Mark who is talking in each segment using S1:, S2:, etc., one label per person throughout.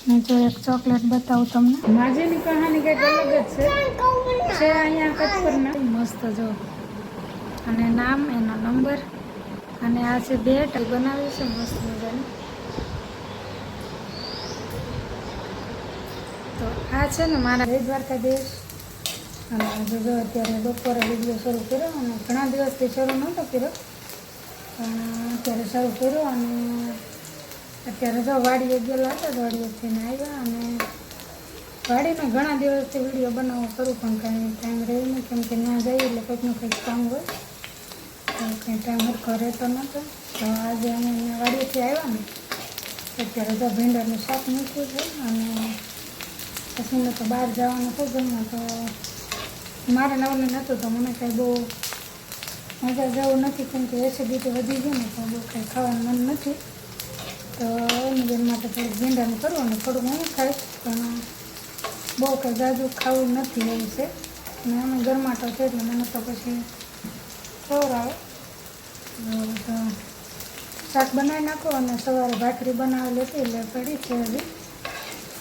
S1: मैं जो एक चॉकलेट बताऊँ तमने माजेनी कहानी કંઈક અલગ જ છે અહીંયા કચ્છપરના મસ્ત જો અને નામ એનો નંબર અને આ છે બેટ બનાવ્યું છે મસ્ત મજાની. તો આ છે ને મારા જય દ્વારકાધીશ. અને જો અત્યારે બપોરે વિડીયો શરૂ કર્યો અને ઘણા દિવસથી શરૂ નહોતો કર્યો પણ અત્યારે શરૂ કર્યો. અને અત્યારે જો વાડીએ ગયેલા હતા, વાડીએથી આવ્યા અને વાડીમાં ઘણા દિવસથી વિડીયો બનાવવો કરું પણ કાંઈ ટાઈમ રહ્યો નહીં, કેમ કે ત્યાં જઈએ એટલે કંઈકનું કંઈક કામ હોય તો કંઈ ટાઈમ સરખો રહેતો નહોતો. તો આજે અમે અહીંયા વાડીએથી આવ્યા ને અત્યારે તો ભીંડાનું શાક મૂક્યું છે અને પછી મેં તો બહાર જવાનું હતું જમવા, તો મારે નવને નહોતું તો મને કાંઈ બહુ મજા જવું નથી, કેમ કે એસિડિટી વધી ગઈ ને તો બહુ કાંઈ ખાવાનું મન નથી. તો એની બેન માટે થોડુંક ભીંડાનું કરવું અને થોડુંક હું ખાઈશ પણ બહુ કંઈ જાજુ ખાવું નથી એવું છે. અને અમે ગરમાટો છે એટલે મને તો પછી ખવડાવે. તો શાક બનાવી નાખો અને સવારે ભાખરી બનાવેલી હતી એટલે પડી છે. હજી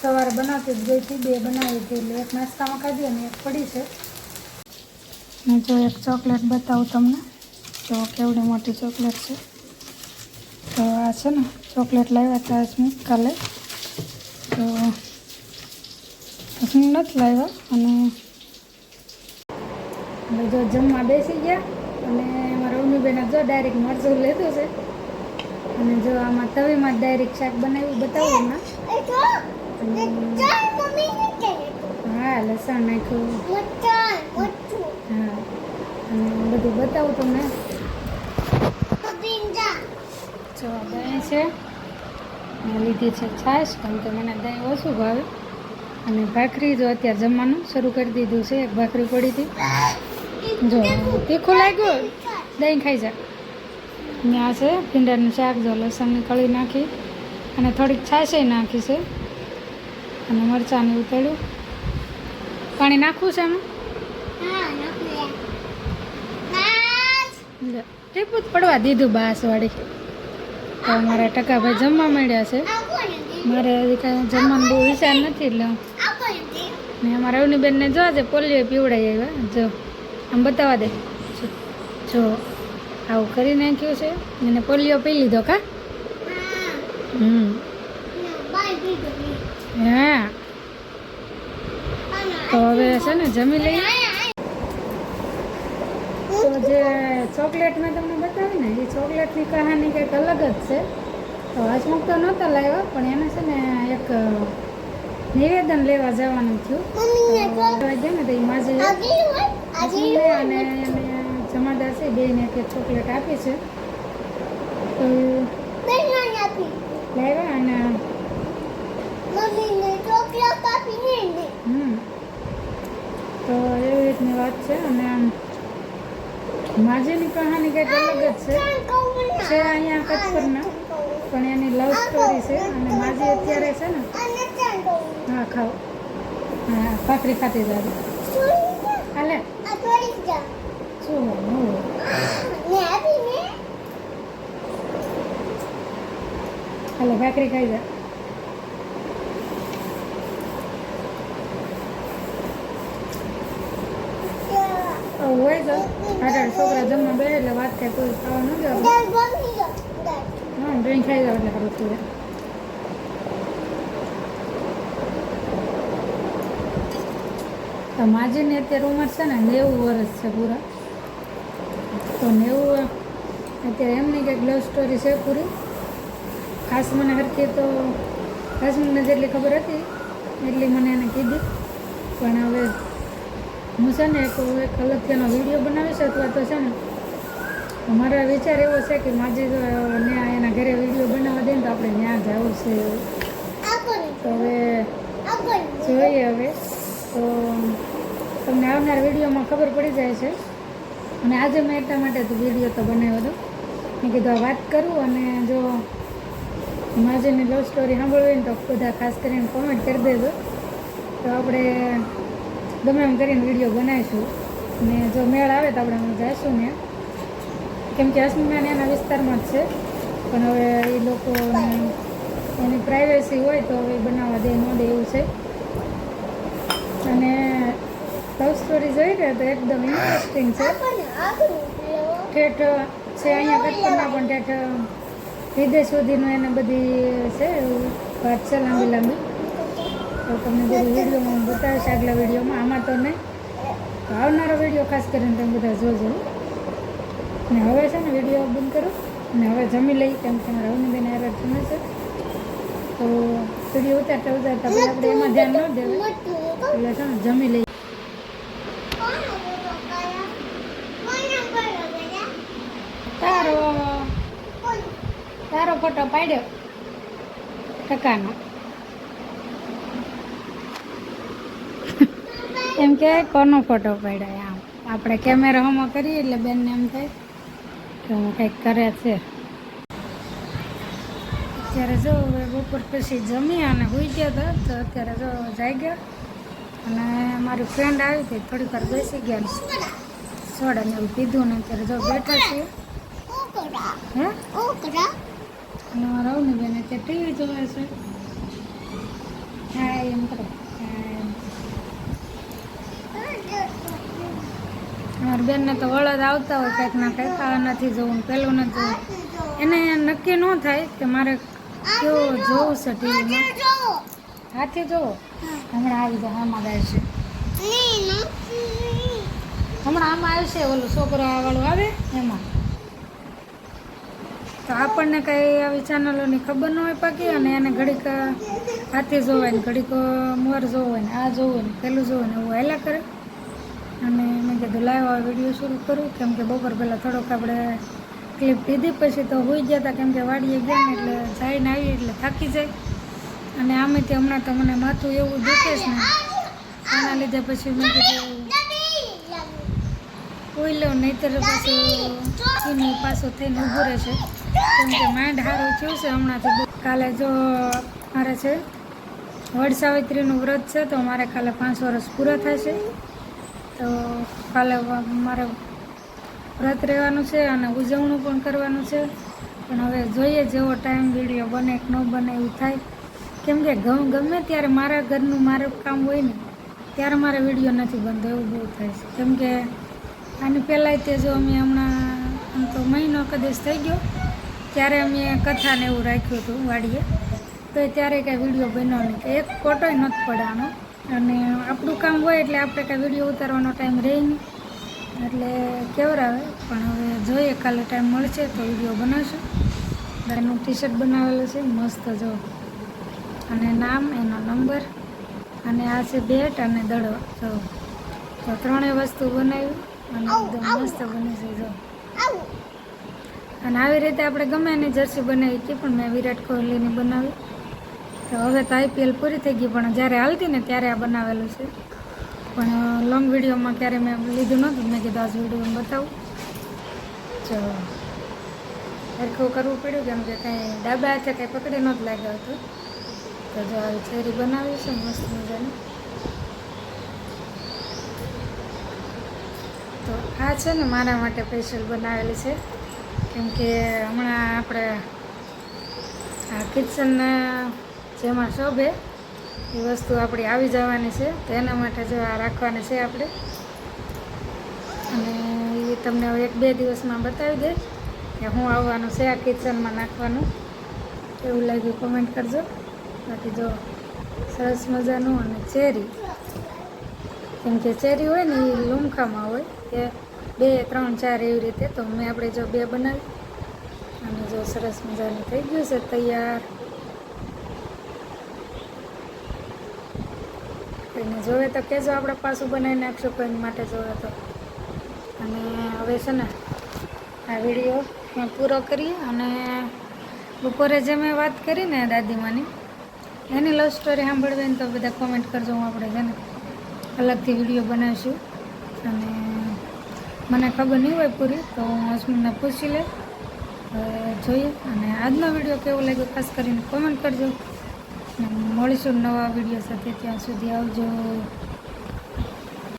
S1: સવારે બનાવતી જ ગઈ હતી, 2 બનાવી હતી એટલે એક નાસ્તામાં ખાધી અને એક પડી છે. મેં જો એક ચોકલેટ બતાવું તમને, તો કેવડી મોટી ચોકલેટ છે. તો આ છે ને ચોકલેટ લાવ્યા હતા હું કાલે, તો હું નથી લાવ્યા. અને હવે જો જમવા બેસી ગયા અને અમારા ઉમીબેને જો ડાયરેક્ટ મરચું લીધું છે અને જો આમાં તવીમાં ડાયરેક્ટ શાક બનાવી બતાવું ના. હા લસણ નાખ્યું, હા અને બધું બતાવું તમને. જો દહીં છે મેં લીધી છે છાશ, કેમ કે મને દહીં ઓછું ભાવે. અને ભાખરી જો અત્યારે જમવાનું શરૂ કરી દીધું છે, એક ભાખરી પડી હતી. જો તીખું લાગ્યું દહીં ખાઈ જાય. ને આ છે ભીંડાનું શાક, જો લસણની કળી નાખી અને થોડીક છાશે નાખી છે અને મરચાંને ઉતળ્યું. પાણી નાખવું છે એમાં? ટીપું જ પડવા દીધું બાસવાળી. તો અમારા ટકાભાઈ જમવા માંડ્યા છે. મારે હજી કાંઈ જમવાનું બહુ વિચાર નથી એટલે ને અમારા અવની બેનને જો આજે પોલિયો પીવડાવી આવ્યા. જો આમ બતાવવા દે, જો આવું કરી નાખ્યું છે એને પોલિયો પી લીધો કા. હા તો હવે છે ને જમી લઈએ. તો જે ચોકલેટ મેં તમને બતાવી ને એ ચોકલેટની કહાની કંઈક અલગ જ છે. તો હસમુખ તો નહોતા લાવ્યા પણ એને છે ને એક નિવેદન લેવા જવાનું થયું ને તો એ માજી અને એને જમાદાર છે બેને એક ચોકલેટ આપી છે. તો લાવ્યા અને તો એવી રીતની વાત છે. અને માજીની કહાની કંઈક અલગ જ છે અહીંયા કચ્છપરના, પણ એની લવ સ્ટોરી છે. અને માજી અત્યારે છે ને હા ખાઓ, હા ભાખરી ખાતી જાવ હાલે શું હાલે ભાખરી ખાઈ જા. હોય તો આટાડ છોકરા જમવા બે એટલે વાત થાય કોઈ ખાવા ન જાવ. હા ડ્રિંક ખાઈ જાવ એટલે ખરું છું. તો માજીની અત્યારે ઉંમર છે ને 90 વર્ષ છે પૂરા. તો 90 અત્યારે એમની કંઈક લવ સ્ટોરી છે પૂરી. ખાસ મને હરખી તો ખાસ મને જેટલી ખબર હતી એટલી મને એને કીધી, પણ હવે હું છે ને એક અલગથી વિડીયો બનાવીશ અથવા તો છે ને મારો વિચાર એવો છે કે માજી ત્યાં એના ઘરે વિડીયો બનાવવા દે ને તો આપણે ત્યાં જવું છે. તો હવે જોઈએ હવે તો તમને આવનાર વિડીયોમાં ખબર પડી જાય છે. અને આજે મેં એટલા માટે તો વિડીયો તો બનાવ્યો હતો, મેં કીધું વાત કરું. અને જો માજીની લવ સ્ટોરી સાંભળવી ને તો બધા ખાસ કરીને કોમેન્ટ કરી દેજો, તો આપણે ગમે એમ કરીને વિડીયો બનાવીશું. ને જો મેળ આવે તો આપણે જઈશું ને, કેમ કે હસમુખના એના વિસ્તારમાં જ છે પણ હવે એ લોકોને એની પ્રાઇવેસી હોય તો હવે બનાવવા દે ન દે એવું છે. અને લવ સ્ટોરી જોઈ ને તો એકદમ ઇન્ટરેસ્ટિંગ છે. ઠેઠ છે અહીંયા કચ્છના પણ ઠેઠ વિદેશ સુધીનું એને બધી છે વાત છે લાંબી લાંબી. તો તમને બધી વિડીયોમાં હું બતાવીશ આગલા વિડીયોમાં. આમાં તો નહીં, તો આવનારો વિડીયો ખાસ કરીને તમે બધા જોજો. ને હવે છે ને વિડીયો બંધ કરો અને હવે જમી લઈ, કેમ કે મારા રવનીબેન એરર જમે છે. તો વિડીયો ઉતારતા પછી આપણે એમાં ધ્યાન ન દેવું, એટલે છે ને જમી લઈ. તારો ફોટો પાડ્યો ટકાનો. એમ કે કોનો ફોટો પાડ્યો? આમ આપણે કેમેરા હમો કરીએ એટલે બેનને એમ થાય કે હું કંઈક કરે છે. અત્યારે જો બપોર પછી જમી અને હોઈ ગયા હતા, તો અત્યારે જો જાઈ ગયા. અને મારી ફ્રેન્ડ આવી હતી, થોડીક વાર બેસી ગયા, સોડા ને એવું પીધું ને અત્યારે જો બેઠા છીએ. હે અને મારા રવનીબેન અત્યારે ટીવી જોવે છે. હા એમ કરો. મારી બેનને તો વળદ આવતા હોય કંઈક ના કંઈક, આ નથી જોવું પેલું નથી જોવું. એને નક્કી ન થાય કે મારે કેવો જોવું છે ટીવીમાં. હાથી જોવો હમણાં આવી જાય, આમાં ગાય છે હમણાં, આમાં આવશે ઓલું છોકરા વાળું આવે એમાં. તો આપણને કંઈ આવી ચેનલોની ખબર ન હોય પાકી, અને એને ઘડીક હાથી જોવાય ને ઘડીક મોર જોવો હોય ને આ જોવું હોય ને પેલું જોવું ને એવું હેલા કરે. અને મેં કીધું લાઈવ આ વિડીયો શરૂ કરું, કેમ કે બપોર પહેલાં થોડોક આપણે ક્લિપ લીધી પછી તો હોઈ ગયા હતા, કેમ કે વાડીએ ગયા ને એટલે જઈને આવી એટલે થાકી જાય. અને આમેથી હમણાં તો મને માથું એવું દુખે છે ને, એના લીધે પછી મેં કીધું હોઈ લઉં, નહીંતર પાછું પાછું થઈને ઊભું રહેશે. કેમ કે માઇન્ડ સારું થયું છે હમણાંથી. કાલે જો મારે છે વડ સાવિત્રીનું વ્રત છે, તો મારે કાલે 5 વર્ષ પૂરા થશે. તો કાલે મારે વ્રત રહેવાનું છે અને ઉજવણું પણ કરવાનું છે. પણ હવે જોઈએ જેવો ટાઈમ વિડીયો બને કે ન બને એવું થાય. કેમ કે ગમે ત્યારે મારા ઘરનું મારું કામ હોય ને ત્યારે મારે વિડીયો નથી બનતો, એવું બહુ થાય છે. કેમ કે આની પહેલાંય તે જો અમે હમણાં આમ તો મહિનો કદાચ થઈ ગયો, ત્યારે અમે કથાને એવું રાખ્યું હતું વાડીએ, તો ત્યારે કાંઈ વિડીયો બન્યો નહીં, કે એક ફોટોય નથી પડવાનો. અને આપણું કામ હોય એટલે આપણે કાંઈ વિડીયો ઉતારવાનો ટાઈમ રહે નહીં, એટલે કેવરાવે. પણ હવે જોઈએ કાલે ટાઈમ મળશે તો વિડીયો બનાવશું. એનું ટી શર્ટ બનાવેલું છે મસ્ત જો, અને નામ એનો નંબર, અને આ છે બેટ અને દડો જો. તો 3 વસ્તુ બનાવી અને એકદમ મસ્ત બની છે જો. અને આવી રીતે આપણે ગમે એની જર્સી બનાવી હતી, પણ મેં વિરાટ કોહલીની બનાવી. તો હવે તો IPL પૂરી થઈ ગઈ, પણ જ્યારે હાલતી ને ત્યારે આ બનાવેલું છે. પણ લોંગ વિડીયોમાં ક્યારે મેં લીધું નહોતું, મેં કીધું આજ વિડીયોમાં બતાવું. જો સરખું કરવું પડ્યું, કેમ કે કાંઈ ડાબા હાથે કાંઈ પકડી નહોતું લાગ્યો હતો. તો જો આવી ચેરી બનાવી છે મસ્ત મજાની. તો આ છે ને મારા માટે સ્પેશિયલ બનાવેલી છે, કેમ કે હમણાં આપણે આ કિચનના જેમાં શોભે એ વસ્તુ આપણી આવી જવાની છે, તો એના માટે જો આ રાખવાની છે આપણે. અને એ તમને હવે 1-2 દિવસમાં બતાવી દે કે હું આવવાનું છે આ કિચનમાં નાખવાનું. એવું લાગ્યું કોમેન્ટ કરજો. બાકી જો સરસ મજાનું. અને ચેરી, કેમ કે ચેરી હોય ને એ લૂમખામાં હોય કે 2, 3, 4 એવી રીતે, તો મેં આપણે જો 2 બનાવી. અને જો સરસ મજાનું થઈ ગયું છે તૈયાર. કોઈને જોવે તો કહેજો, આપણે પાછું બનાવી નાખશું કોઈને માટે જોવે તો. અને હવે છે ને આ વિડીયો મેં પૂરો કરીએ. અને બપોરે જે મેં વાત કરી ને દાદીમાની, એની લવ સ્ટોરી સાંભળવી ને તો બધા કોમેન્ટ કરજો, હું આપણે છે ને અલગથી વિડીયો બનાવીશું. અને મને ખબર નહીં હોય પૂરી, તો હું હસમુંને પૂછી લે, જોઈએ. અને આજનો વિડીયો કેવો લાગ્યો ખાસ કરીને કોમેન્ટ કરજો. મળીશું નવા વિડીયો સાથે, ત્યાં સુધી આવજો.